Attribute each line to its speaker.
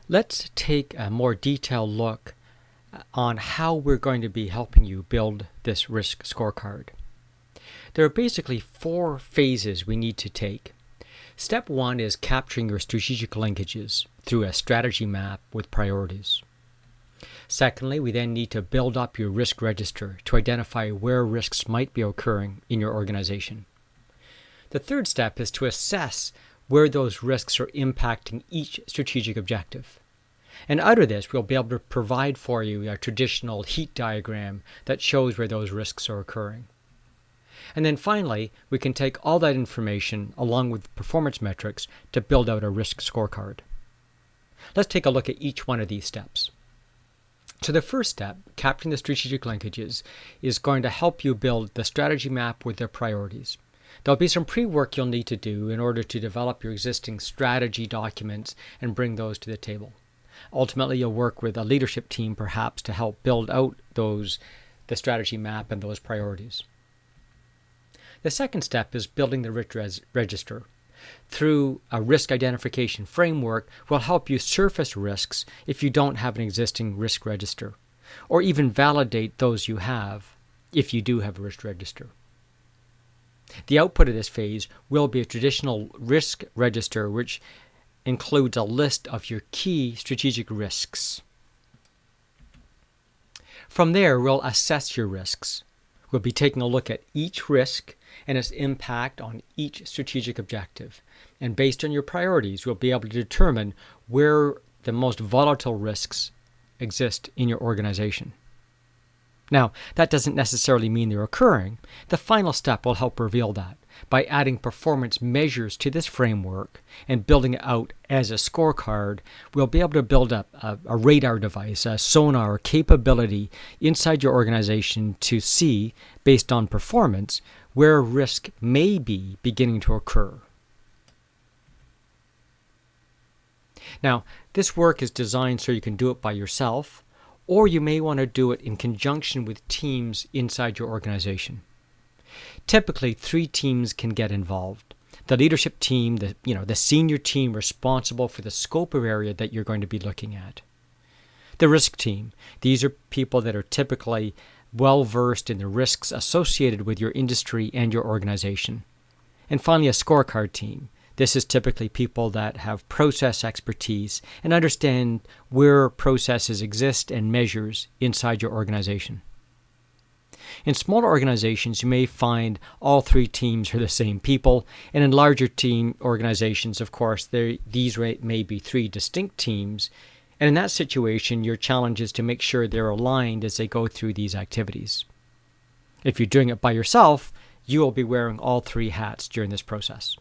Speaker 1: Let's take a more detailed look on how we're going to be helping you build this risk scorecard. There are basically 4 phases we need to take. Step 1 is capturing your strategic linkages through a strategy map with priorities. Secondly, we then need to build up your risk register to identify where risks might be occurring in your organization. The third step is to assess where those risks are impacting each strategic objective. And out of this, we'll be able to provide for you a traditional heat diagram that shows where those risks are occurring. And then finally, we can take all that information along with performance metrics to build out a risk scorecard. Let's take a look at each one of these steps. So the first step, capturing the strategic linkages, is going to help you build the strategy map with their priorities. There'll be some pre-work you'll need to do in order to develop your existing strategy documents and bring those to the table. Ultimately, you'll work with a leadership team perhaps to help build out the strategy map and those priorities. The second step is building the risk register. Through a risk identification framework, will help you surface risks if you don't have an existing risk register, or even validate those you have if you do have a risk register. The output of this phase will be a traditional risk register which includes a list of your key strategic risks. From there, we'll assess your risks. We'll be taking a look at each risk and its impact on each strategic objective. And based on your priorities, we'll be able to determine where the most volatile risks exist in your organization. Now, that doesn't necessarily mean they're occurring. The final step will help reveal that by adding performance measures to this framework and building it out as a scorecard. We'll be able to build up a radar device, a sonar capability inside your organization to see, based on performance, where risk may be beginning to occur. Now, this work is designed so you can do it by yourself, or you may want to do it in conjunction with teams inside your organization. Typically, 3 teams can get involved. The leadership team, the senior team responsible for the scope of area that you're going to be looking at. The risk team, these are people that are typically well-versed in the risks associated with your industry and your organization. And finally, a scorecard team. This is typically people that have process expertise and understand where processes exist and measures inside your organization. In smaller organizations, you may find all 3 teams are the same people, and in larger team organizations, of course, these may be 3 distinct teams, and in that situation, your challenge is to make sure they're aligned as they go through these activities. If you're doing it by yourself, you will be wearing all 3 hats during this process.